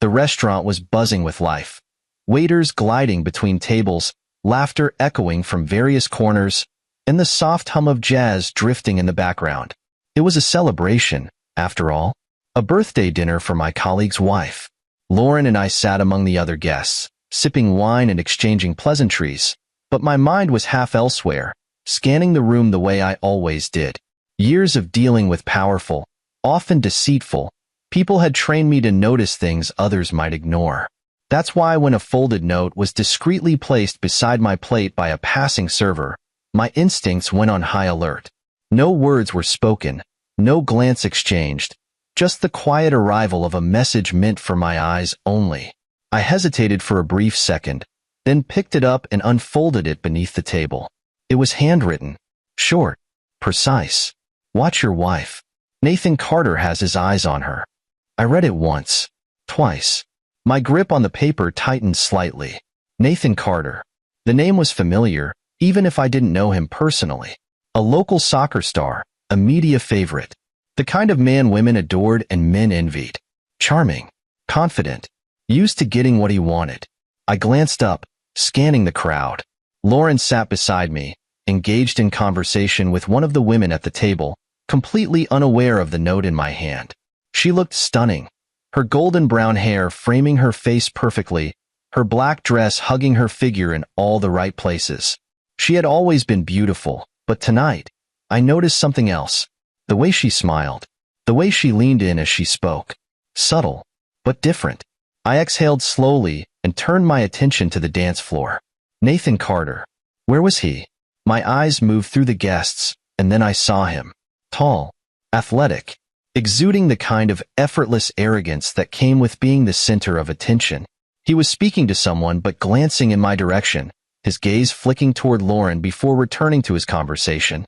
The restaurant was buzzing with life. Waiters gliding between tables, laughter echoing from various corners, and the soft hum of jazz drifting in the background. It was a celebration, after all. A birthday dinner for my colleague's wife. Lauren and I sat among the other guests, sipping wine and exchanging pleasantries, but my mind was half elsewhere, scanning the room the way I always did. Years of dealing with powerful, often deceitful, people had trained me to notice things others might ignore. That's why when a folded note was discreetly placed beside my plate by a passing server, my instincts went on high alert. No words were spoken, no glance exchanged, just the quiet arrival of a message meant for my eyes only. I hesitated for a brief second, then picked it up and unfolded it beneath the table. It was handwritten, short, precise. Watch your wife. Nathan Carter has his eyes on her. I read it once, twice. My grip on the paper tightened slightly. Nathan Carter. The name was familiar, even if I didn't know him personally. A local soccer star, a media favorite. The kind of man women adored and men envied. Charming, confident, used to getting what he wanted. I glanced up, scanning the crowd. Lauren sat beside me, engaged in conversation with one of the women at the table, completely unaware of the note in my hand. She looked stunning, her golden brown hair framing her face perfectly, her black dress hugging her figure in all the right places. She had always been beautiful, but tonight, I noticed something else. The way she smiled, the way she leaned in as she spoke. Subtle, but different. I exhaled slowly and turned my attention to the dance floor. Nathan Carter. Where was he? My eyes moved through the guests, and then I saw him. Tall, athletic, exuding the kind of effortless arrogance that came with being the center of attention. He was speaking to someone but glancing in my direction, his gaze flicking toward Lauren before returning to his conversation.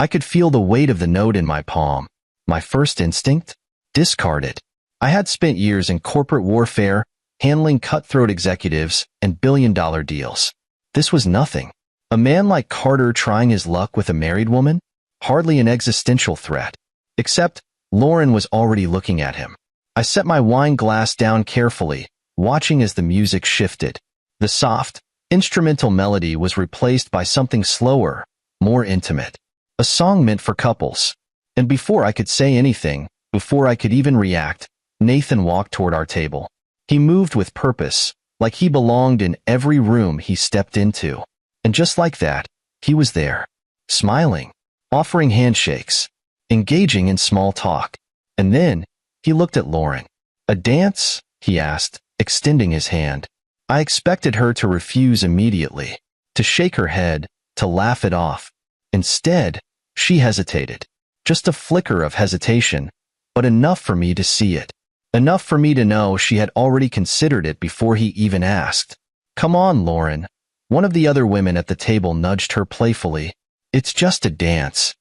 I could feel the weight of the note in my palm. My first instinct? Discard it. I had spent years in corporate warfare, handling cutthroat executives and billion-dollar deals. This was nothing. A man like Carter trying his luck with a married woman? Hardly an existential threat. Except, Lauren was already looking at him. I set my wine glass down carefully, watching as the music shifted. The soft, instrumental melody was replaced by something slower, more intimate. A song meant for couples. And before I could say anything, before I could even react, Nathan walked toward our table. He moved with purpose, like he belonged in every room he stepped into. And just like that, he was there, smiling, offering handshakes, engaging in small talk. And then, he looked at Lauren. A dance? He asked, extending his hand. I expected her to refuse immediately, to shake her head, to laugh it off. Instead, she hesitated. Just a flicker of hesitation, but enough for me to see it. Enough for me to know she had already considered it before he even asked. Come on, Lauren. One of the other women at the table nudged her playfully. It's just a dance.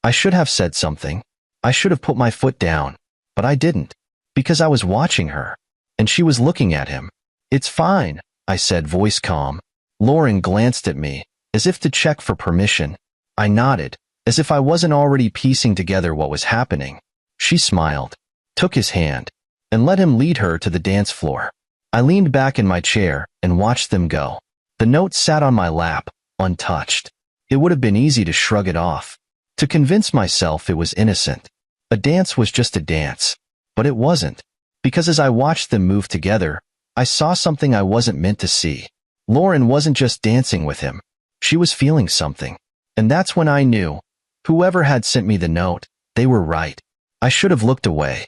I should have said something. I should have put my foot down. But I didn't. Because I was watching her. And she was looking at him. It's fine, I said, voice calm. Lauren glanced at me, as if to check for permission. I nodded, as if I wasn't already piecing together what was happening. She smiled, took his hand, and let him lead her to the dance floor. I leaned back in my chair and watched them go. The note sat on my lap, untouched. It would have been easy to shrug it off, to convince myself it was innocent. A dance was just a dance. But it wasn't, because as I watched them move together, I saw something I wasn't meant to see. Lauren wasn't just dancing with him. She was feeling something. And that's when I knew, whoever had sent me the note, they were right. I should have looked away.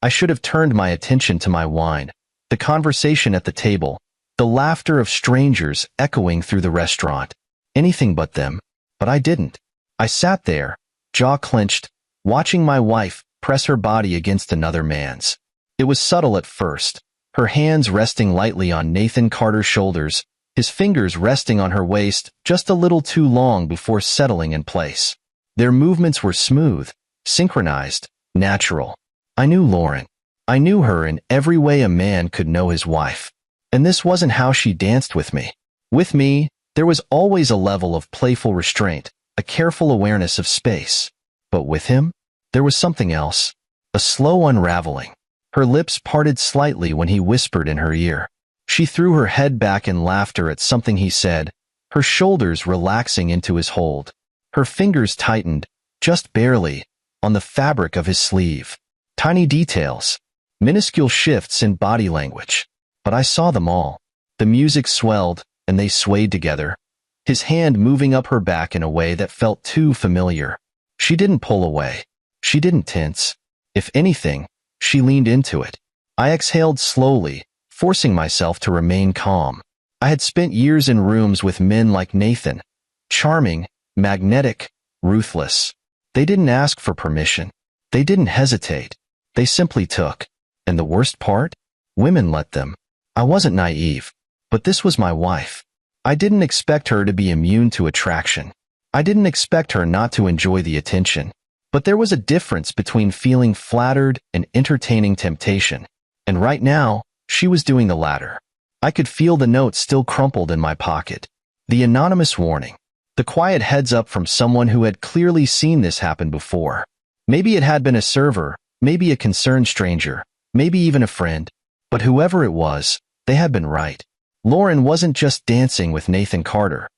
I should have turned my attention to my wine, the conversation at the table, the laughter of strangers echoing through the restaurant. Anything but them. But I didn't. I sat there, jaw clenched, watching my wife press her body against another man's. It was subtle at first, her hands resting lightly on Nathan Carter's shoulders, his fingers resting on her waist just a little too long before settling in place. Their movements were smooth, synchronized, natural. I knew Lauren. I knew her in every way a man could know his wife. And this wasn't how she danced with me. With me, there was always a level of playful restraint, a careful awareness of space. But with him, there was something else, a slow unraveling. Her lips parted slightly when he whispered in her ear. She threw her head back in laughter at something he said, her shoulders relaxing into his hold. Her fingers tightened, just barely, on the fabric of his sleeve. Tiny details, minuscule shifts in body language. But I saw them all. The music swelled, and they swayed together, his hand moving up her back in a way that felt too familiar. She didn't pull away. She didn't tense. If anything, she leaned into it. I exhaled slowly, forcing myself to remain calm. I had spent years in rooms with men like Nathan. Charming, magnetic, ruthless. They didn't ask for permission. They didn't hesitate. They simply took. And the worst part? Women let them. I wasn't naive. But this was my wife. I didn't expect her to be immune to attraction. I didn't expect her not to enjoy the attention. But there was a difference between feeling flattered and entertaining temptation. And right now, she was doing the latter. I could feel the note still crumpled in my pocket. The anonymous warning. The quiet heads up from someone who had clearly seen this happen before. Maybe it had been a server, maybe a concerned stranger, maybe even a friend. But whoever it was, they had been right. Lauren wasn't just dancing with Nathan Carter.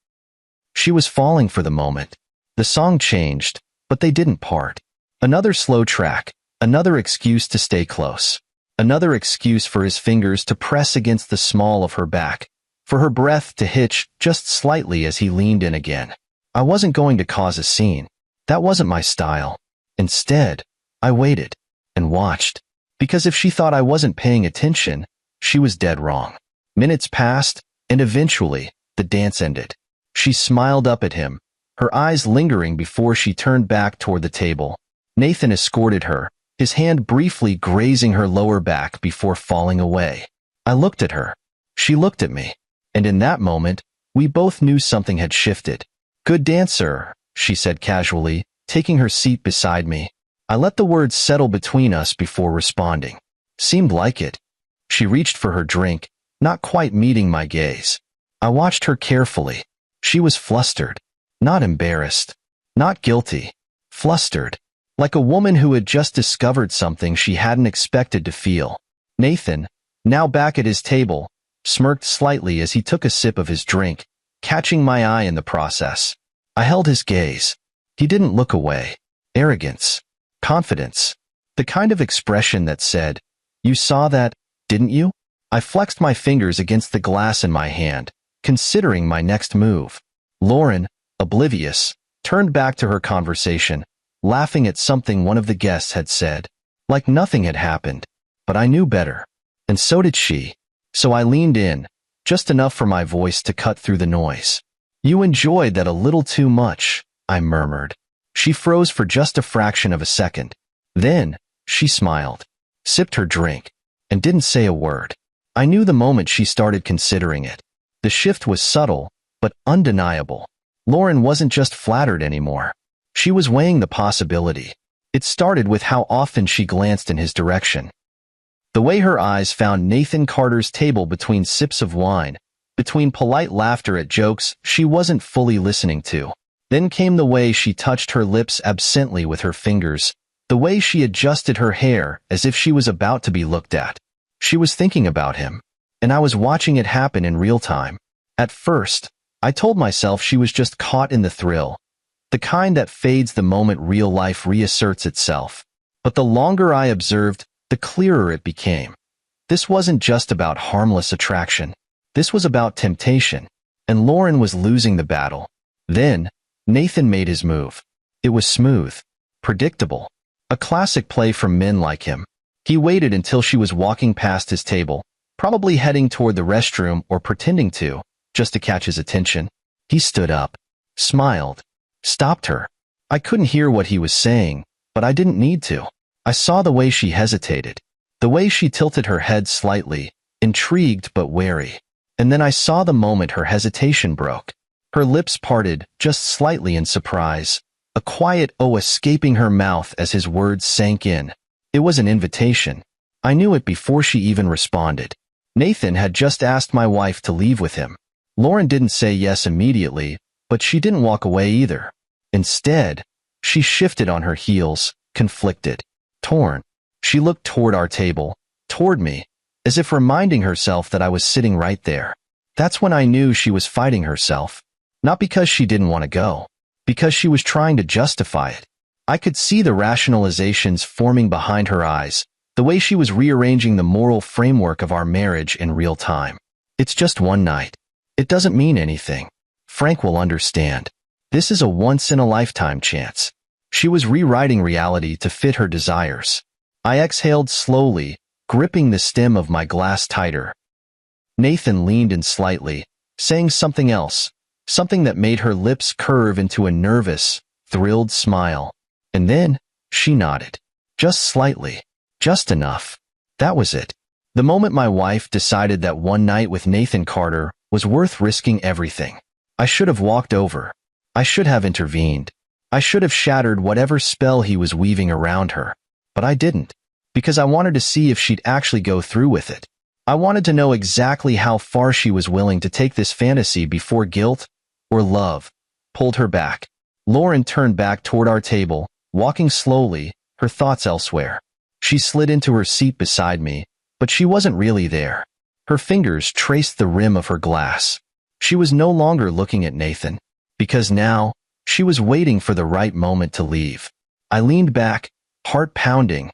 She was falling for the moment. The song changed, but they didn't part. Another slow track, another excuse to stay close. Another excuse for his fingers to press against the small of her back, for her breath to hitch just slightly as he leaned in again. I wasn't going to cause a scene. That wasn't my style. Instead, I waited and watched, because if she thought I wasn't paying attention, she was dead wrong. Minutes passed, and eventually, the dance ended. She smiled up at him, her eyes lingering before she turned back toward the table. Nathan escorted her, his hand briefly grazing her lower back before falling away. I looked at her. She looked at me. And in that moment, we both knew something had shifted. "Good dancer," she said casually, taking her seat beside me. I let the words settle between us before responding. "Seemed like it." She reached for her drink, not quite meeting my gaze. I watched her carefully. She was flustered. Not embarrassed. Not guilty. Flustered. Like a woman who had just discovered something she hadn't expected to feel. Nathan, now back at his table, smirked slightly as he took a sip of his drink, catching my eye in the process. I held his gaze. He didn't look away. Arrogance. Confidence. The kind of expression that said, "You saw that, didn't you?" I flexed my fingers against the glass in my hand, considering my next move. Lauren, oblivious, turned back to her conversation, laughing at something one of the guests had said, like nothing had happened. But I knew better. And so did she. So I leaned in, just enough for my voice to cut through the noise. "You enjoyed that a little too much," I murmured. She froze for just a fraction of a second. Then, she smiled, sipped her drink, and didn't say a word. I knew the moment she started considering it. The shift was subtle, but undeniable. Lauren wasn't just flattered anymore. She was weighing the possibility. It started with how often she glanced in his direction. The way her eyes found Nathan Carter's table between sips of wine, between polite laughter at jokes she wasn't fully listening to. Then came the way she touched her lips absently with her fingers, the way she adjusted her hair as if she was about to be looked at. She was thinking about him, and I was watching it happen in real time. At first, I told myself she was just caught in the thrill, the kind that fades the moment real life reasserts itself. But the longer I observed, the clearer it became. This wasn't just about harmless attraction. This was about temptation, and Lauren was losing the battle. Then, Nathan made his move. It was smooth, predictable, a classic play from men like him. He waited until she was walking past his table, probably heading toward the restroom or pretending to, just to catch his attention. He stood up, smiled, stopped her. I couldn't hear what he was saying, but I didn't need to. I saw the way she hesitated, the way she tilted her head slightly, intrigued but wary. And then I saw the moment her hesitation broke. Her lips parted just slightly in surprise, a quiet "oh" escaping her mouth as his words sank in. It was an invitation. I knew it before she even responded. Nathan had just asked my wife to leave with him. Lauren didn't say yes immediately, but she didn't walk away either. Instead, she shifted on her heels, conflicted, torn. She looked toward our table, toward me, as if reminding herself that I was sitting right there. That's when I knew she was fighting herself. Not because she didn't want to go, because she was trying to justify it. I could see the rationalizations forming behind her eyes, the way she was rearranging the moral framework of our marriage in real time. It's just one night. It doesn't mean anything. Frank will understand. This is a once-in-a-lifetime chance. She was rewriting reality to fit her desires. I exhaled slowly, gripping the stem of my glass tighter. Nathan leaned in slightly, saying something else, something that made her lips curve into a nervous, thrilled smile. And then, she nodded. Just slightly. Just enough. That was it. The moment my wife decided that one night with Nathan Carter was worth risking everything. I should have walked over. I should have intervened. I should have shattered whatever spell he was weaving around her. But I didn't. Because I wanted to see if she'd actually go through with it. I wanted to know exactly how far she was willing to take this fantasy before guilt, or love, pulled her back. Lauren turned back toward our table, walking slowly, her thoughts elsewhere. She slid into her seat beside me, but she wasn't really there. Her fingers traced the rim of her glass. She was no longer looking at Nathan, because now, she was waiting for the right moment to leave. I leaned back, heart pounding.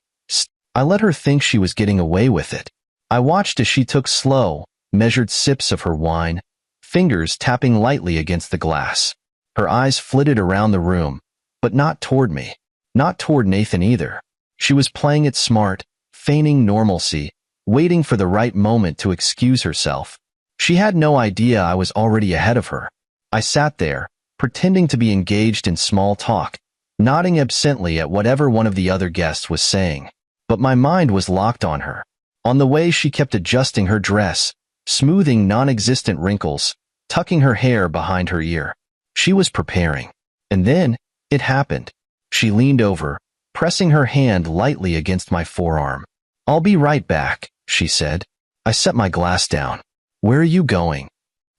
I let her think she was getting away with it. I watched as she took slow, measured sips of her wine, fingers tapping lightly against the glass. Her eyes flitted around the room, but not toward me. Not toward Nathan either. She was playing it smart, feigning normalcy, waiting for the right moment to excuse herself. She had no idea I was already ahead of her. I sat there, pretending to be engaged in small talk, nodding absently at whatever one of the other guests was saying. But my mind was locked on her, on the way she kept adjusting her dress, smoothing non-existent wrinkles, tucking her hair behind her ear. She was preparing. And then, it happened. She leaned over, pressing her hand lightly against my forearm. "I'll be right back," she said. I set my glass down. "Where are you going?"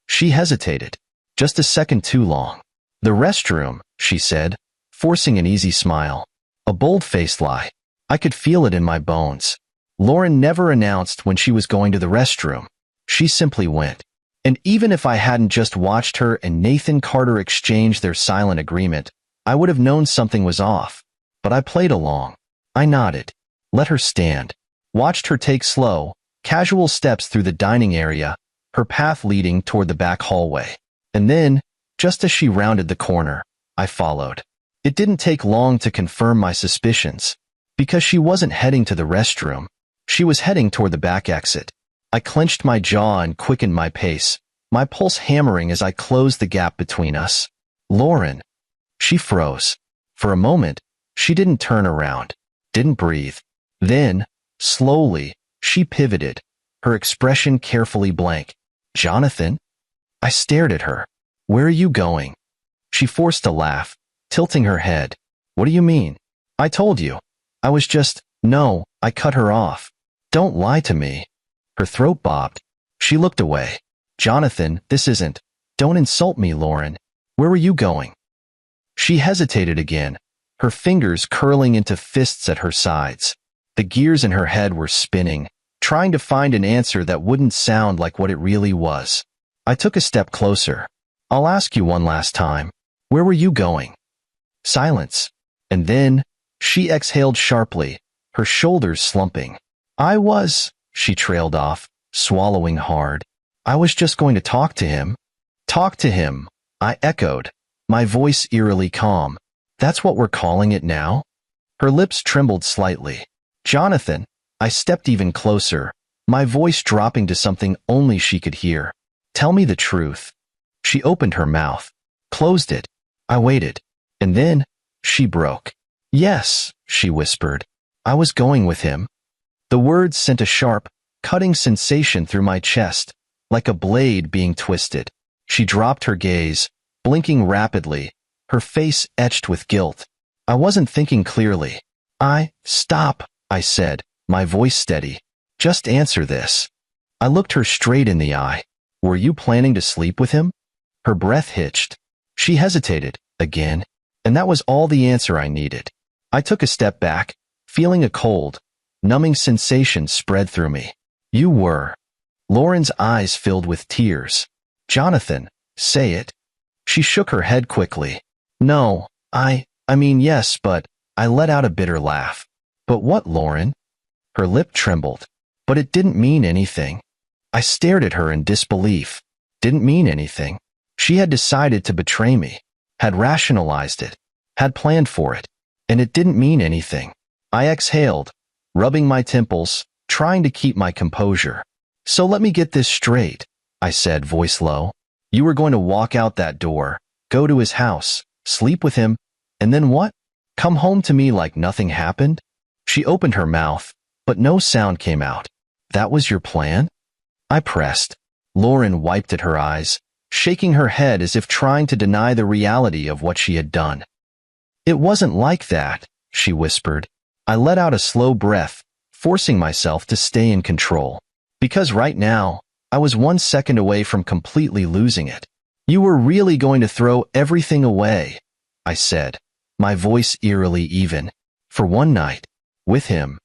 She hesitated. Just a second too long. "The restroom," she said, forcing an easy smile. A bold-faced lie. I could feel it in my bones. Lauren never announced when she was going to the restroom. She simply went. And even if I hadn't just watched her and Nathan Carter exchange their silent agreement, I would have known something was off. But I played along. I nodded. Let her stand. Watched her take slow, casual steps through the dining area, her path leading toward the back hallway. And then, just as she rounded the corner, I followed. It didn't take long to confirm my suspicions. Because she wasn't heading to the restroom. She was heading toward the back exit. I clenched my jaw and quickened my pace, my pulse hammering as I closed the gap between us. "Lauren." She froze. For a moment, she didn't turn around, didn't breathe. Then, slowly, she pivoted, her expression carefully blank. "Jonathan?" I stared at her. "Where are you going?" She forced a laugh, tilting her head. "What do you mean? I told you. I was just—" "No," I cut her off. "Don't lie to me." Her throat bobbed. She looked away. "Jonathan, this isn't—" "Don't insult me, Lauren. Where were you going?" She hesitated again, her fingers curling into fists at her sides. The gears in her head were spinning, trying to find an answer that wouldn't sound like what it really was. I took a step closer. "I'll ask you one last time. Where were you going?" Silence. And then, she exhaled sharply, her shoulders slumping. She trailed off, swallowing hard. "I was just going to talk to him." "Talk to him," I echoed, my voice eerily calm. "That's what we're calling it now?" Her lips trembled slightly. "Jonathan," I stepped even closer, my voice dropping to something only she could hear. "Tell me the truth." She opened her mouth, closed it. I waited. And then, she broke. "Yes," she whispered. "I was going with him." The words sent a sharp, cutting sensation through my chest, like a blade being twisted. She dropped her gaze, blinking rapidly, her face etched with guilt. I wasn't thinking clearly. "Stop," I said, my voice steady. "Just answer this." I looked her straight in the eye. "Were you planning to sleep with him?" Her breath hitched. She hesitated, again, and that was all the answer I needed. I took a step back, feeling a cold, Numbing sensation spread through me. You were. Lauren's eyes filled with tears. Jonathan, say it. She shook her head quickly. No, I mean yes, but I let out a bitter laugh. But what, Lauren? Her lip trembled. But it didn't mean anything. I stared at her in disbelief. Didn't mean anything. She had decided to betray me, had rationalized it, had planned for it, and it didn't mean anything. I exhaled, rubbing my temples, trying to keep my composure. So let me get this straight, I said, voice low. You were going to walk out that door, go to his house, sleep with him, and then what? Come home to me like nothing happened? She opened her mouth, but no sound came out. That was your plan? I pressed. Lauren wiped at her eyes, shaking her head as if trying to deny the reality of what she had done. It wasn't like that, she whispered. I let out a slow breath, forcing myself to stay in control. Because right now, I was 1 second away from completely losing it. You were really going to throw everything away, I said, my voice eerily even. For one night. With him.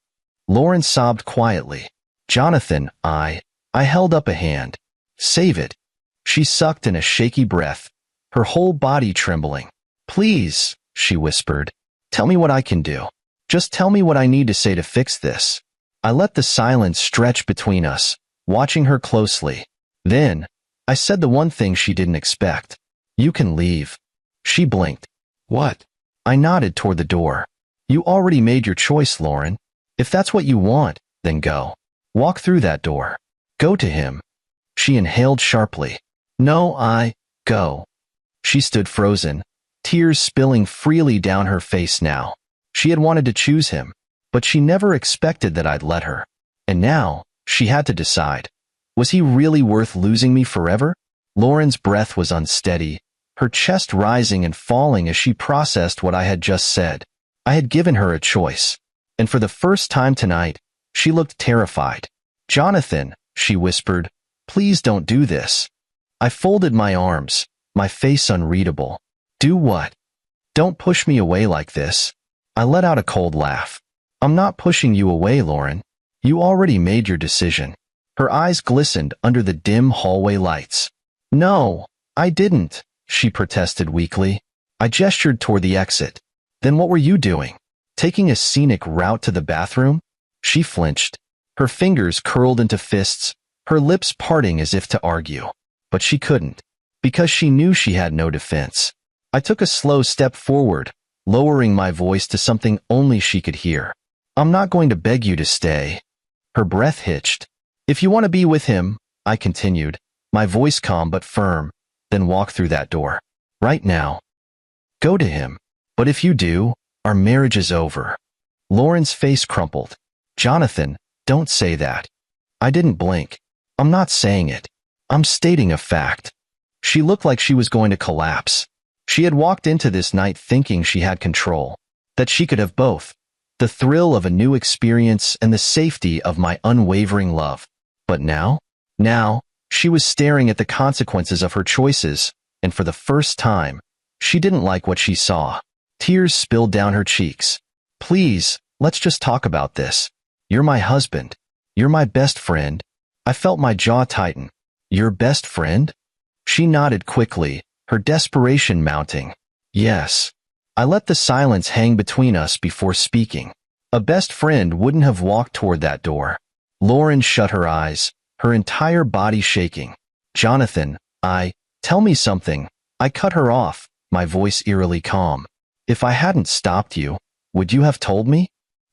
Lauren sobbed quietly. Jonathan, I held up a hand. Save it. She sucked in a shaky breath, her whole body trembling. Please, she whispered. Tell me what I can do. Just tell me what I need to say to fix this. I let the silence stretch between us, watching her closely. Then, I said the one thing she didn't expect. You can leave. She blinked. What? I nodded toward the door. You already made your choice, Lauren. If that's what you want, then go. Walk through that door. Go to him. She inhaled sharply. No, go. She stood frozen, tears spilling freely down her face now. She had wanted to choose him, but she never expected that I'd let her. And now, she had to decide. Was he really worth losing me forever? Lauren's breath was unsteady, her chest rising and falling as she processed what I had just said. I had given her a choice, and for the first time tonight, she looked terrified. Jonathan, she whispered, please don't do this. I folded my arms, my face unreadable. Do what? Don't push me away like this. I let out a cold laugh. I'm not pushing you away, Lauren. You already made your decision. Her eyes glistened under the dim hallway lights. No, I didn't, she protested weakly. I gestured toward the exit. Then what were you doing? Taking a scenic route to the bathroom? She flinched. Her fingers curled into fists, her lips parting as if to argue. But she couldn't, because she knew she had no defense. I took a slow step forward, lowering my voice to something only she could hear. I'm not going to beg you to stay. Her breath hitched. If you want to be with him, I continued, my voice calm but firm, then walk through that door. Right now. Go to him. But if you do, our marriage is over. Lauren's face crumpled. Jonathan, don't say that. I didn't blink. I'm not saying it. I'm stating a fact. She looked like she was going to collapse. She had walked into this night thinking she had control, that she could have both, the thrill of a new experience and the safety of my unwavering love. But now, she was staring at the consequences of her choices, and for the first time, she didn't like what she saw. Tears spilled down her cheeks. Please, let's just talk about this. You're my husband. You're my best friend. I felt my jaw tighten. Your best friend? She nodded quickly, her desperation mounting. Yes. I let the silence hang between us before speaking. A best friend wouldn't have walked toward that door. Lauren shut her eyes, her entire body shaking. Jonathan, tell me something. I cut her off, my voice eerily calm. If I hadn't stopped you, would you have told me?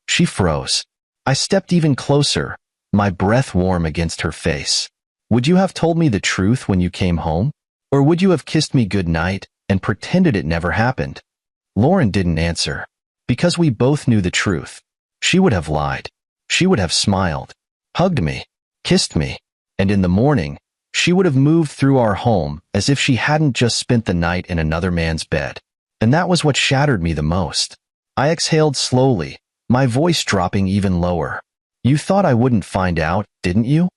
She froze. I stepped even closer, my breath warm against her face. Would you have told me the truth when you came home? Or would you have kissed me goodnight and pretended it never happened? Lauren didn't answer. Because we both knew the truth. She would have lied. She would have smiled, hugged me, kissed me, and in the morning, she would have moved through our home as if she hadn't just spent the night in another man's bed. And that was what shattered me the most. I exhaled slowly, my voice dropping even lower. You thought I wouldn't find out, didn't you?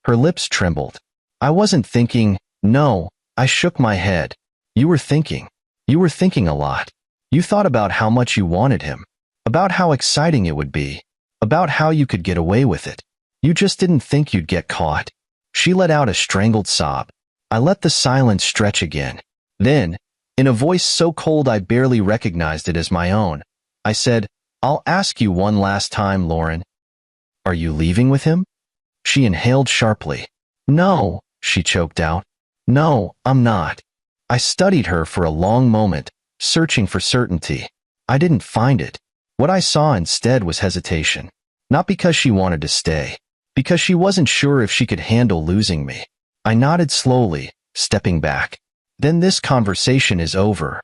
Her lips trembled. I wasn't thinking, no, I shook my head. You were thinking. You were thinking a lot. You thought about how much you wanted him, about how exciting it would be, About how you could get away with it. You just didn't think you'd get caught. She let out a strangled sob. I let the silence stretch again. Then, in a voice so cold I barely recognized it as my own, I said, "I'll ask you one last time, Lauren. Are you leaving with him?" She inhaled sharply. "No," she choked out. "No, I'm not." I studied her for a long moment, searching for certainty. I didn't find it. What I saw instead was hesitation. Not because she wanted to stay, because she wasn't sure if she could handle losing me. I nodded slowly, stepping back. "Then this conversation is over."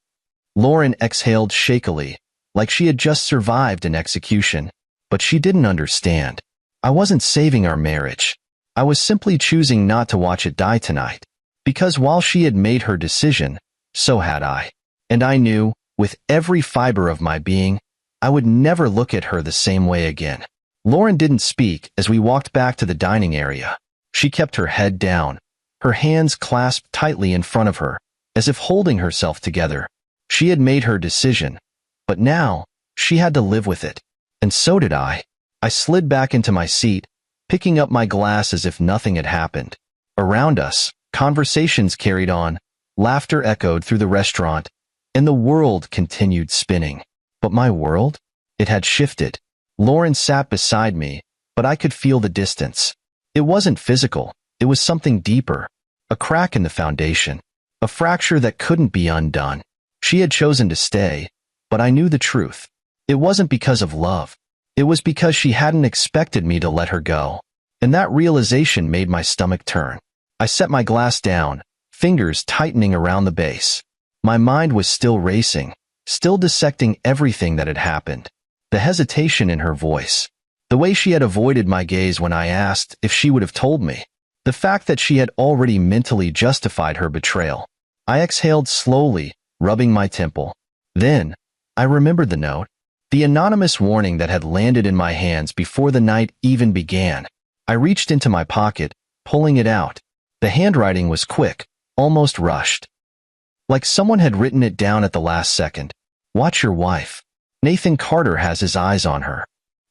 Lauren exhaled shakily, like she had just survived an execution. But she didn't understand. I wasn't saving our marriage. I was simply choosing not to watch it die tonight. Because while she had made her decision, so had I. And I knew, with every fiber of my being, I would never look at her the same way again. Lauren didn't speak as we walked back to the dining area. She kept her head down, her hands clasped tightly in front of her, as if holding herself together. She had made her decision, but now, she had to live with it. And so did I. I slid back into my seat, picking up my glass as if nothing had happened. Around us, conversations carried on, laughter echoed through the restaurant, and the world continued spinning. But my world? It had shifted. Lauren sat beside me, but I could feel the distance. It wasn't physical, it was something deeper. A crack in the foundation. A fracture that couldn't be undone. She had chosen to stay, but I knew the truth. It wasn't because of love. It was because she hadn't expected me to let her go. And that realization made my stomach turn. I set my glass down, fingers tightening around the base. My mind was still racing, still dissecting everything that had happened. The hesitation in her voice. The way she had avoided my gaze when I asked if she would have told me. The fact that she had already mentally justified her betrayal. I exhaled slowly, rubbing my temple. Then, I remembered the note. The anonymous warning that had landed in my hands before the night even began. I reached into my pocket, pulling it out. The handwriting was quick, almost rushed. Like someone had written it down at the last second. "Watch your wife. Nathan Carter has his eyes on her."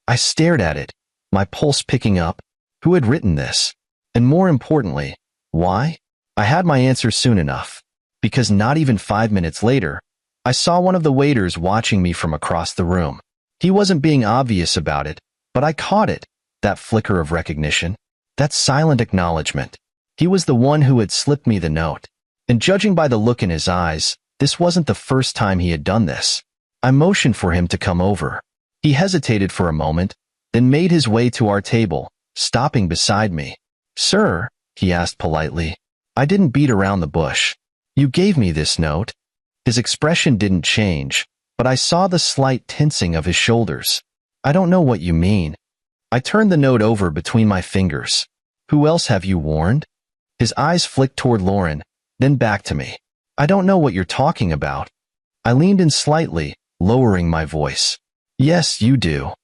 I stared at it, my pulse picking up. Who had written this? And more importantly, why? I had my answer soon enough. Because not even 5 minutes later, I saw one of the waiters watching me from across the room. He wasn't being obvious about it, but I caught it, that flicker of recognition, that silent acknowledgement. He was the one who had slipped me the note. And judging by the look in his eyes, this wasn't the first time he had done this. I motioned for him to come over. He hesitated for a moment, then made his way to our table, stopping beside me. "Sir," he asked politely, "I didn't beat around the bush. You gave me this note." His expression didn't change, but I saw the slight tensing of his shoulders. "I don't know what you mean." I turned the note over between my fingers. "Who else have you warned?" His eyes flicked toward Lauren, then back to me. "I don't know what you're talking about." I leaned in slightly, lowering my voice. "Yes, you do."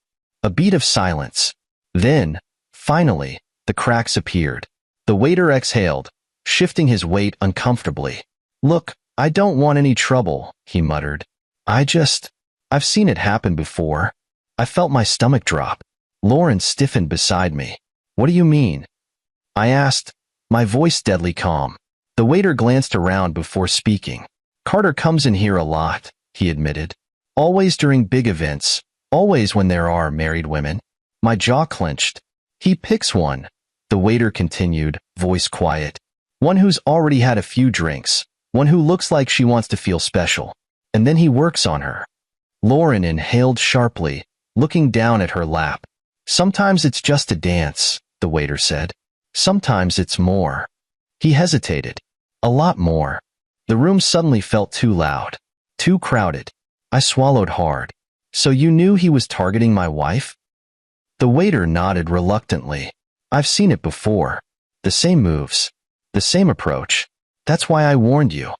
A beat of silence. Then, finally, the cracks appeared. The waiter exhaled, shifting his weight uncomfortably. "Look, I don't want any trouble," he muttered. I've seen it happen before." I felt my stomach drop. Lauren stiffened beside me. "What do you mean?" I asked, my voice deadly calm. The waiter glanced around before speaking. "Carter comes in here a lot," he admitted. "Always during big events, always when there are married women." My jaw clenched. "He picks one," the waiter continued, voice quiet. "One who's already had a few drinks, one who looks like she wants to feel special. And then he works on her." Lauren inhaled sharply, looking down at her lap. "Sometimes it's just a dance," the waiter said. "Sometimes it's more." He hesitated. "A lot more." The room suddenly felt too loud, too crowded. I swallowed hard. "So you knew he was targeting my wife?" The waiter nodded reluctantly. "I've seen it before. The same moves. The same approach. That's why I warned you."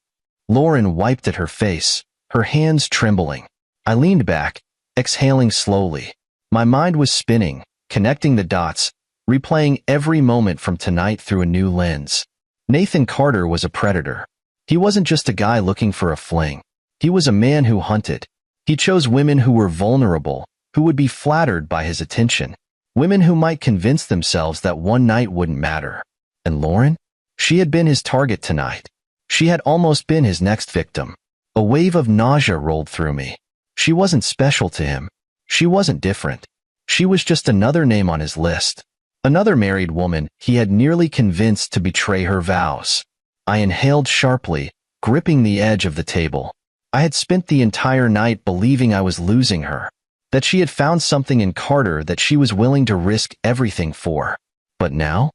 Lauren wiped at her face, her hands trembling. I leaned back, exhaling slowly. My mind was spinning, connecting the dots, replaying every moment from tonight through a new lens. Nathan Carter was a predator. He wasn't just a guy looking for a fling. He was a man who hunted. He chose women who were vulnerable, who would be flattered by his attention, women who might convince themselves that one night wouldn't matter. And Lauren? She had been his target tonight. She had almost been his next victim. A wave of nausea rolled through me. She wasn't special to him. She wasn't different. She was just another name on his list. Another married woman he had nearly convinced to betray her vows. I inhaled sharply, gripping the edge of the table. I had spent the entire night believing I was losing her, that she had found something in Carter that she was willing to risk everything for. But now,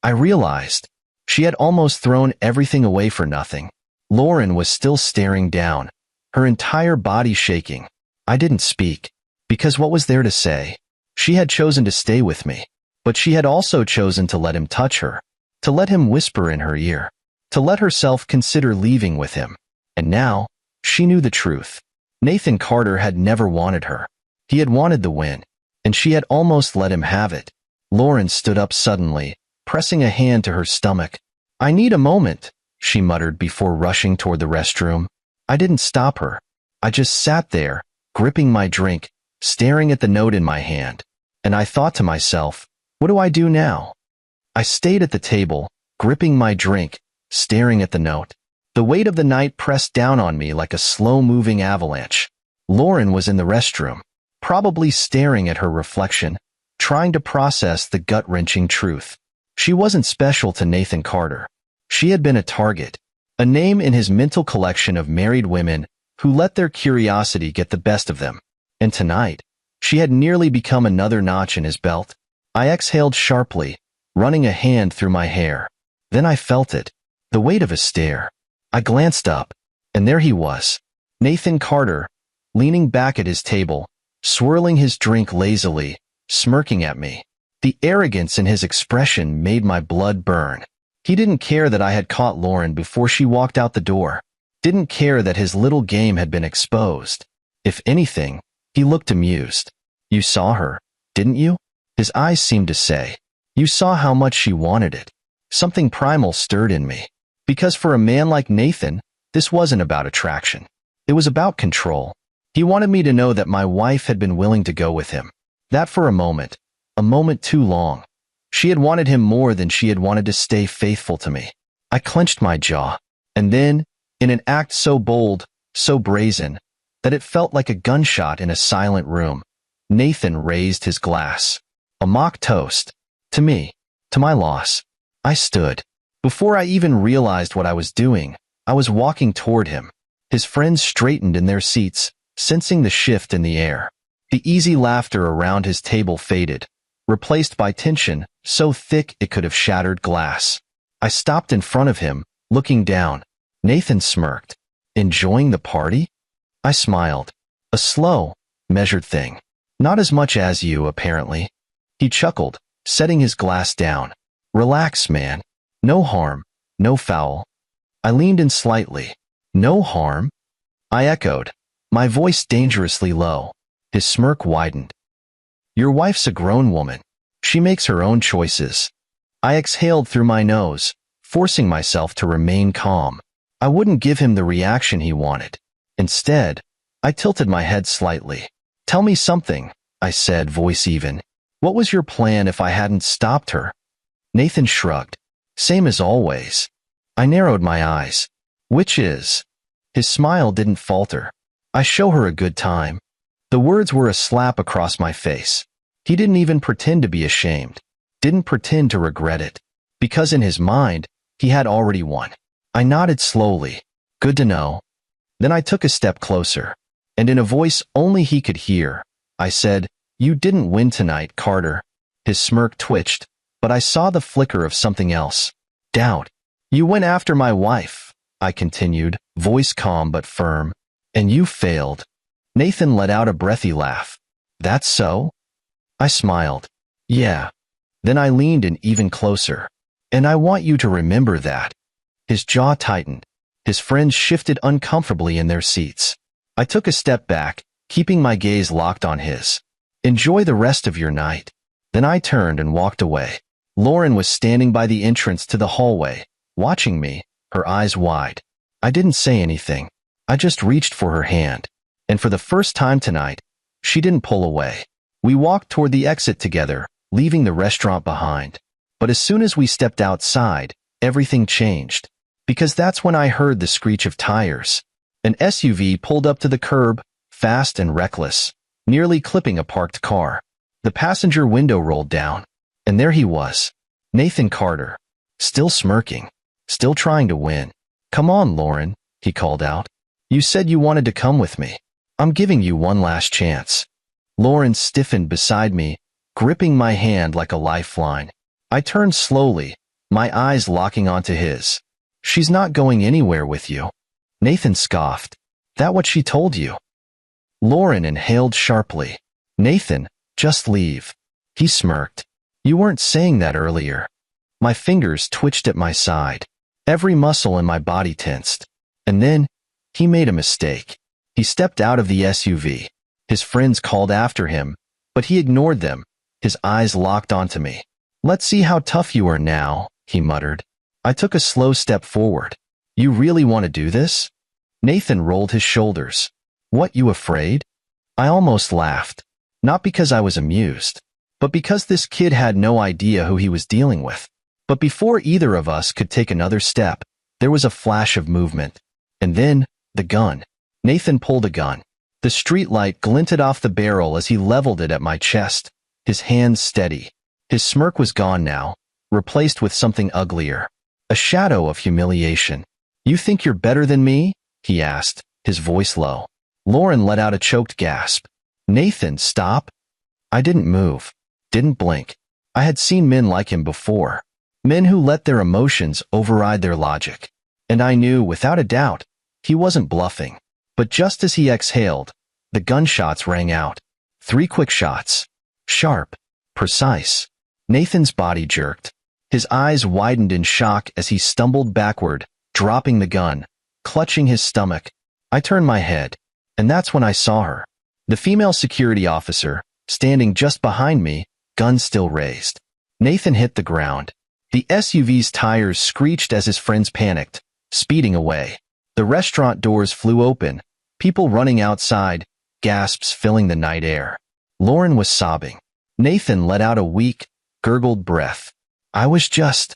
I realized she had almost thrown everything away for nothing. Lauren was still staring down, her entire body shaking. I didn't speak, because what was there to say? She had chosen to stay with me, but she had also chosen to let him touch her, to let him whisper in her ear, to let herself consider leaving with him. And now, she knew the truth. Nathan Carter had never wanted her. He had wanted the win, and she had almost let him have it. Lauren stood up suddenly, pressing a hand to her stomach. "I need a moment," she muttered before rushing toward the restroom. I didn't stop her. I just sat there, gripping my drink, staring at the note in my hand. And I thought to myself, what do I do now? I stayed at the table, gripping my drink, staring at the note. The weight of the night pressed down on me like a slow-moving avalanche. Lauren was in the restroom, probably staring at her reflection, trying to process the gut-wrenching truth. She wasn't special to Nathan Carter. She had been a target, a name in his mental collection of married women who let their curiosity get the best of them. And tonight, she had nearly become another notch in his belt. I exhaled sharply, running a hand through my hair. Then I felt it, the weight of a stare. I glanced up, and there he was, Nathan Carter, leaning back at his table, swirling his drink lazily, smirking at me. The arrogance in his expression made my blood burn. He didn't care that I had caught Lauren before she walked out the door. Didn't care that his little game had been exposed. If anything, he looked amused. "You saw her, didn't you?" His eyes seemed to say. "You saw how much she wanted it." Something primal stirred in me. Because for a man like Nathan, this wasn't about attraction. It was about control. He wanted me to know that my wife had been willing to go with him. That for a moment too long. She had wanted him more than she had wanted to stay faithful to me. I clenched my jaw. And then, in an act so bold, so brazen, that it felt like a gunshot in a silent room, Nathan raised his glass. A mock toast. To me. To my loss. I stood. Before I even realized what I was doing, I was walking toward him. His friends straightened in their seats, sensing the shift in the air. The easy laughter around his table faded, replaced by tension so thick it could have shattered glass. I stopped in front of him, looking down. Nathan smirked. "Enjoying the party?" I smiled. "A slow, measured thing. Not as much as you, apparently." He chuckled, setting his glass down. "Relax, man. No harm, no foul." I leaned in slightly. "No harm?" I echoed, my voice dangerously low. His smirk widened. "Your wife's a grown woman. She makes her own choices." I exhaled through my nose, forcing myself to remain calm. I wouldn't give him the reaction he wanted. Instead, I tilted my head slightly. "Tell me something," I said, voice even. "What was your plan if I hadn't stopped her?" Nathan shrugged. "Same as always." I narrowed my eyes. "Which is?" His smile didn't falter. "I show her a good time." The words were a slap across my face. He didn't even pretend to be ashamed. Didn't pretend to regret it. Because in his mind, he had already won. I nodded slowly. "Good to know." Then I took a step closer. And in a voice only he could hear, I said, "You didn't win tonight, Carter." His smirk twitched, but I saw the flicker of something else. Doubt. "You went after my wife," I continued, voice calm but firm. "And you failed." Nathan let out a breathy laugh. "That's so?" I smiled. "Yeah." Then I leaned in even closer. "And I want you to remember that." His jaw tightened. His friends shifted uncomfortably in their seats. I took a step back, keeping my gaze locked on his. "Enjoy the rest of your night." Then I turned and walked away. Lauren was standing by the entrance to the hallway, watching me, her eyes wide. I didn't say anything. I just reached for her hand. And for the first time tonight, She didn't pull away. We walked toward the exit together, leaving the restaurant behind. But as soon as we stepped outside, everything changed. Because that's when I heard the screech of tires. An SUV pulled up to the curb, fast and reckless, nearly clipping a parked car. The passenger window rolled down, and there he was, Nathan Carter, still smirking, still trying to win. "Come on, Lauren," he called out. "You said you wanted to come with me. I'm giving you one last chance." Lauren stiffened beside me, gripping my hand like a lifeline. I turned slowly, my eyes locking onto his. "She's not going anywhere with you." Nathan scoffed. "That what she told you?" Lauren inhaled sharply. "Nathan, just leave." He smirked. "You weren't saying that earlier." My fingers twitched at my side. Every muscle in my body tensed. And then, he made a mistake. He stepped out of the SUV. His friends called after him, but he ignored them, his eyes locked onto me. "Let's see how tough you are now," he muttered. I took a slow step forward. "You really want to do this?" Nathan rolled his shoulders. "What, you afraid?" I almost laughed. Not because I was amused, but because this kid had no idea who he was dealing with. But before either of us could take another step, there was a flash of movement. And then, the gun. Nathan pulled a gun. The streetlight glinted off the barrel as he leveled it at my chest, his hands steady. His smirk was gone now, replaced with something uglier. A shadow of humiliation. "You think you're better than me?" he asked, his voice low. Lauren let out a choked gasp. "Nathan, stop." I didn't move, didn't blink. I had seen men like him before. Men who let their emotions override their logic. And I knew, without a doubt, he wasn't bluffing. But just as he exhaled, the gunshots rang out. 3 quick shots. Sharp. Precise. Nathan's body jerked. His eyes widened in shock as he stumbled backward, dropping the gun, clutching his stomach. I turned my head, and that's when I saw her. The female security officer, standing just behind me, gun still raised. Nathan hit the ground. The SUV's tires screeched as his friends panicked, speeding away. The restaurant doors flew open, people running outside, gasps filling the night air. Lauren was sobbing. Nathan let out a weak, gurgled breath. I was just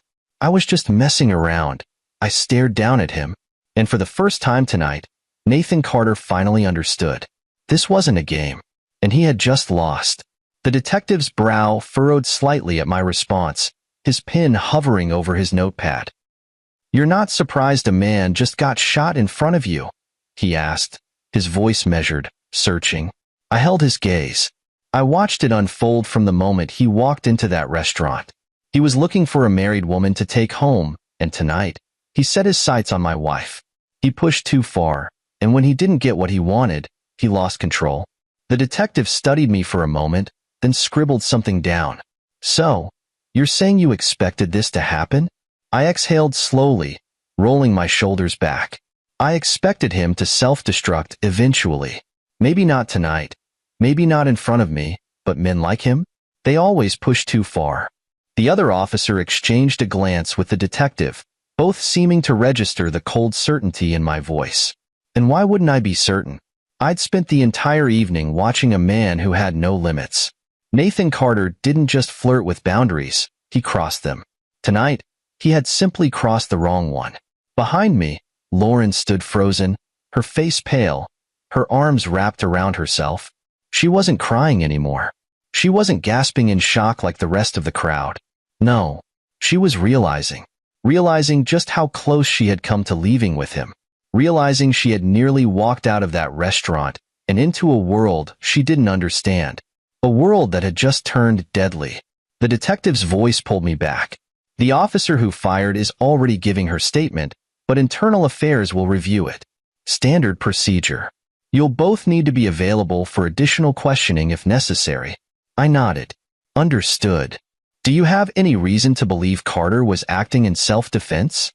messing around. I stared down at him, and for the first time tonight, Nathan Carter finally understood. This wasn't a game, and he had just lost. The detective's brow furrowed slightly at my response, his pen hovering over his notepad. "You're not surprised a man just got shot in front of you?" he asked, his voice measured, searching. I held his gaze. I watched it unfold from the moment he walked into that restaurant. He was looking for a married woman to take home, and tonight, he set his sights on my wife. He pushed too far, and when he didn't get what he wanted, he lost control. The detective studied me for a moment, then scribbled something down. "So, you're saying you expected this to happen?" I exhaled slowly, rolling my shoulders back. I expected him to self-destruct eventually. Maybe not tonight, maybe not in front of me, but men like him? They always push too far. The other officer exchanged a glance with the detective, both seeming to register the cold certainty in my voice. And why wouldn't I be certain? I'd spent the entire evening watching a man who had no limits. Nathan Carter didn't just flirt with boundaries, he crossed them. Tonight, he had simply crossed the wrong one. Behind me, Lauren stood frozen, her face pale, her arms wrapped around herself. She wasn't crying anymore. She wasn't gasping in shock like the rest of the crowd. No, she was realizing just how close she had come to leaving with him, realizing she had nearly walked out of that restaurant and into a world she didn't understand, a world that had just turned deadly. The detective's voice pulled me back. "The officer who fired is already giving her statement, but internal affairs will review it. Standard procedure. You'll both need to be available for additional questioning if necessary." I nodded. "Understood. Do you have any reason to believe Carter was acting in self-defense?"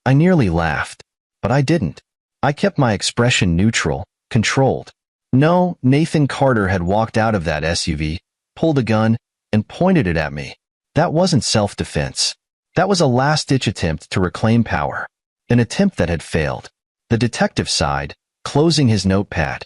I nearly laughed, but I didn't. I kept my expression neutral, controlled. No, Nathan Carter had walked out of that SUV, pulled a gun, and pointed it at me. That wasn't self-defense. That was a last-ditch attempt to reclaim power, an attempt that had failed. The detective sighed, closing his notepad.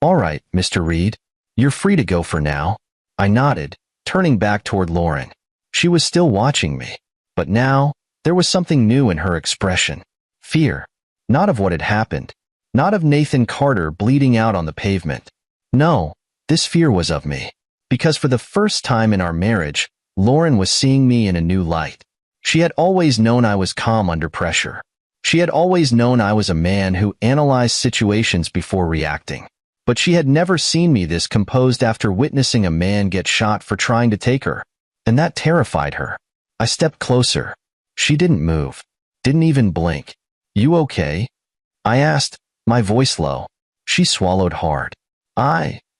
"All right, Mr. Reed. You're free to go for now. I nodded, turning back toward Lauren. She was still watching me. But now, there was something new in her expression. Fear. Not of what had happened. Not of Nathan Carter bleeding out on the pavement. No, this fear was of me. Because for the first time in our marriage, Lauren was seeing me in a new light. She had always known I was calm under pressure. She had always known I was a man who analyzed situations before reacting. But she had never seen me this composed after witnessing a man get shot for trying to take her. And that terrified her. I stepped closer. She didn't move. Didn't even blink. You okay? I asked, my voice low. She swallowed hard.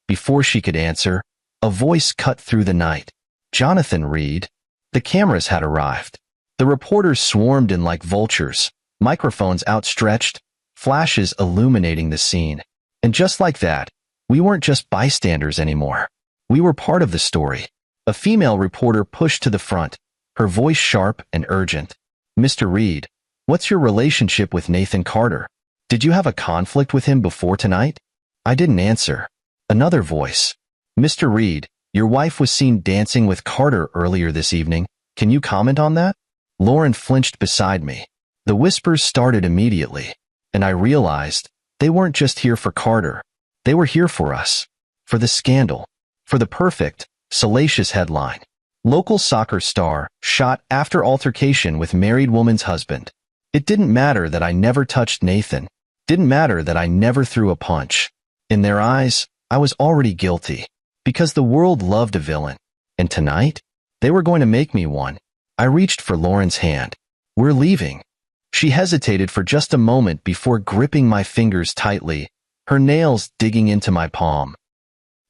Before she could answer, a voice cut through the night. Jonathan Reed. The cameras had arrived. The reporters swarmed in like vultures, microphones outstretched, flashes illuminating the scene. And just like that, we weren't just bystanders anymore. We were part of the story. A female reporter pushed to the front, her voice sharp and urgent. Mr. Reed, what's your relationship with Nathan Carter? Did you have a conflict with him before tonight? I didn't answer. Another voice. Mr. Reed, your wife was seen dancing with Carter earlier this evening. Can you comment on that? Lauren flinched beside me. The whispers started immediately, and I realized they weren't just here for Carter. They were here for us. For the scandal. For the perfect, salacious headline. Local soccer star shot after altercation with married woman's husband. It didn't matter that I never touched Nathan. Didn't matter that I never threw a punch. In their eyes, I was already guilty. Because the world loved a villain. And tonight, they were going to make me one. I reached for Lauren's hand. We're leaving. She hesitated for just a moment before gripping my fingers tightly, her nails digging into my palm.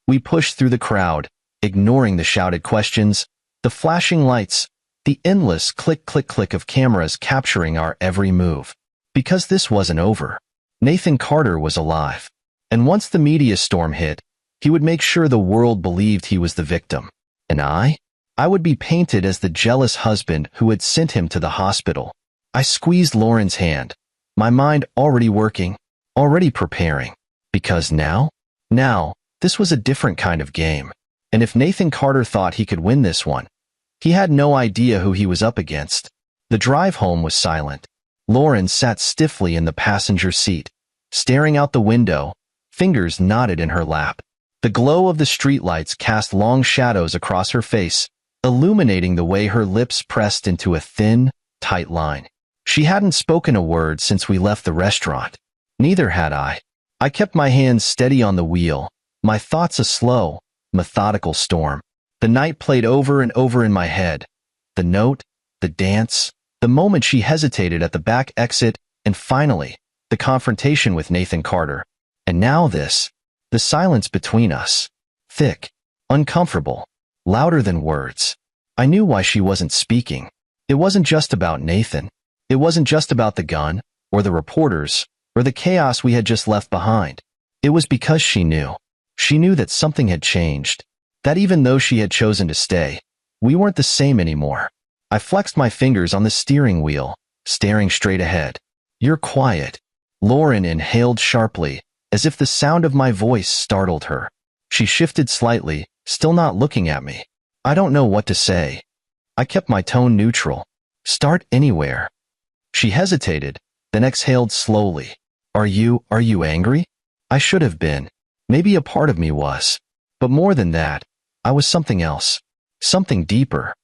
We pushed through the crowd, ignoring the shouted questions, the flashing lights, the endless click-click-click of cameras capturing our every move. Because this wasn't over. Nathan Carter was alive. And once the media storm hit, he would make sure the world believed he was the victim. And I would be painted as the jealous husband who had sent him to the hospital. I squeezed Lauren's hand, my mind already working, already preparing. Because now, this was a different kind of game. And if Nathan Carter thought he could win this one, he had no idea who he was up against. The drive home was silent. Lauren sat stiffly in the passenger seat, staring out the window, fingers knotted in her lap. The glow of the streetlights cast long shadows across her face, illuminating the way her lips pressed into a thin, tight line. She hadn't spoken a word since we left the restaurant. Neither had I. I kept my hands steady on the wheel, my thoughts a slow, methodical storm. The night played over and over in my head. The note, the dance, the moment she hesitated at the back exit, and finally, the confrontation with Nathan Carter. And now this, the silence between us. Thick, uncomfortable, louder than words. I knew why she wasn't speaking. It wasn't just about Nathan. It wasn't just about the gun, or the reporters, or the chaos we had just left behind. It was because she knew. She knew that something had changed. That even though she had chosen to stay, we weren't the same anymore. I flexed my fingers on the steering wheel, staring straight ahead. You're quiet. Lauren inhaled sharply, as if the sound of my voice startled her. She shifted slightly, still not looking at me. I don't know what to say. I kept my tone neutral. Start anywhere. She hesitated, then exhaled slowly. Are you angry? I should have been. Maybe a part of me was. But more than that, I was something else. Something deeper.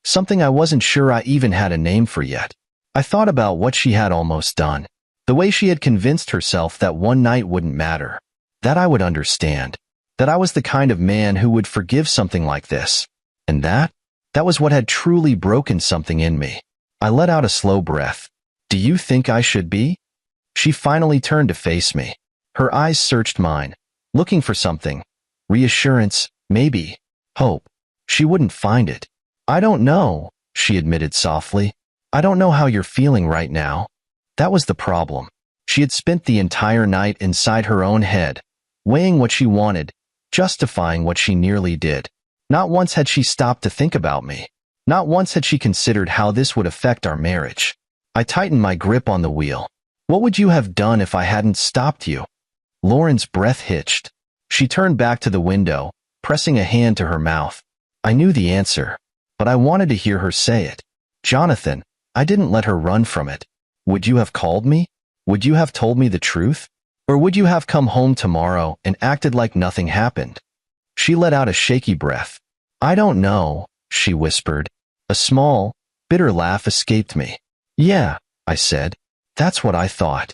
Something I wasn't sure I even had a name for yet. I thought about what she had almost done. The way she had convinced herself that one night wouldn't matter. That I would understand. That I was the kind of man who would forgive something like this. And that was what had truly broken something in me. I let out a slow breath. Do you think I should be? She finally turned to face me. Her eyes searched mine, looking for something. Reassurance, maybe. Hope. She wouldn't find it. I don't know, she admitted softly. I don't know how you're feeling right now. That was the problem. She had spent the entire night inside her own head, weighing what she wanted, justifying what she nearly did. Not once had she stopped to think about me. Not once had she considered how this would affect our marriage. I tightened my grip on the wheel. What would you have done if I hadn't stopped you? Lauren's breath hitched. She turned back to the window, pressing a hand to her mouth. I knew the answer, but I wanted to hear her say it. Jonathan, I didn't let her run from it. Would you have called me? Would you have told me the truth? Or would you have come home tomorrow and acted like nothing happened? She let out a shaky breath. I don't know, she whispered. A small, bitter laugh escaped me. Yeah, I said. That's what I thought.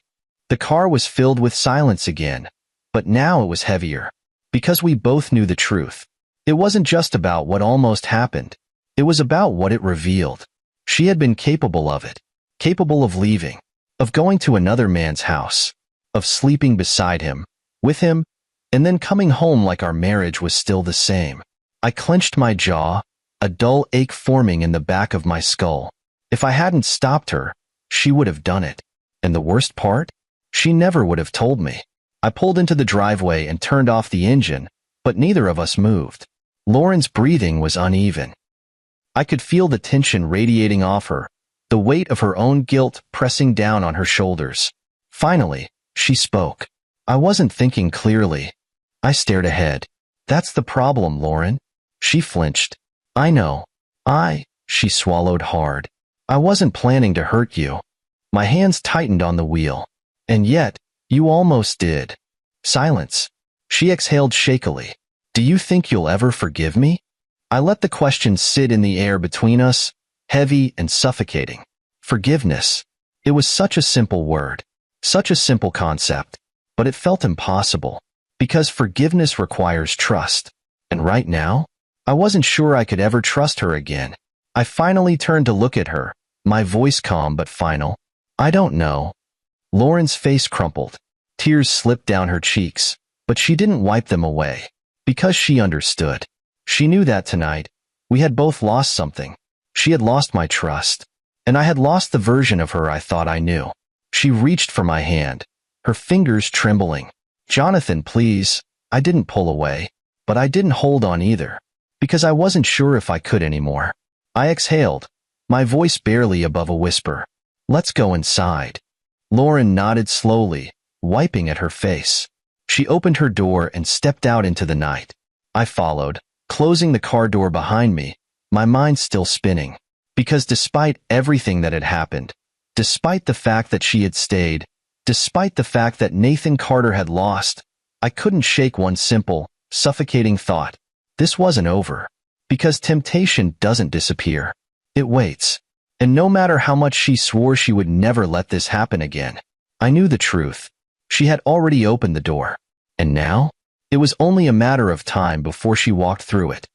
The car was filled with silence again, but now it was heavier, because we both knew the truth. It wasn't just about what almost happened. It was about what it revealed. She had been capable of it, capable of leaving, of going to another man's house, of sleeping beside him, with him, and then coming home like our marriage was still the same. I clenched my jaw, a dull ache forming in the back of my skull. If I hadn't stopped her, she would have done it. And the worst part? She never would have told me. I pulled into the driveway and turned off the engine, but neither of us moved. Lauren's breathing was uneven. I could feel the tension radiating off her, the weight of her own guilt pressing down on her shoulders. Finally, she spoke. I wasn't thinking clearly. I stared ahead. That's the problem, Lauren. She flinched. I know. She swallowed hard. I wasn't planning to hurt you. My hands tightened on the wheel. And yet, you almost did. Silence. She exhaled shakily. Do you think you'll ever forgive me? I let the question sit in the air between us, heavy and suffocating. Forgiveness. It was such a simple word, such a simple concept, but it felt impossible, because forgiveness requires trust. And right now, I wasn't sure I could ever trust her again. I finally turned to look at her, my voice calm but final. I don't know. Lauren's face crumpled. Tears slipped down her cheeks, but she didn't wipe them away, because she understood. She knew that tonight, we had both lost something. She had lost my trust, and I had lost the version of her I thought I knew. She reached for my hand, her fingers trembling. Jonathan, please. I didn't pull away, but I didn't hold on either, because I wasn't sure if I could anymore. I exhaled, my voice barely above a whisper. Let's go inside. Lauren nodded slowly, wiping at her face. She opened her door and stepped out into the night. I followed, closing the car door behind me, my mind still spinning. Because despite everything that had happened, despite the fact that she had stayed, despite the fact that Nathan Carter had lost, I couldn't shake one simple, suffocating thought. This wasn't over. Because temptation doesn't disappear. It waits. And no matter how much she swore she would never let this happen again, I knew the truth. She had already opened the door. And now? It was only a matter of time before she walked through it.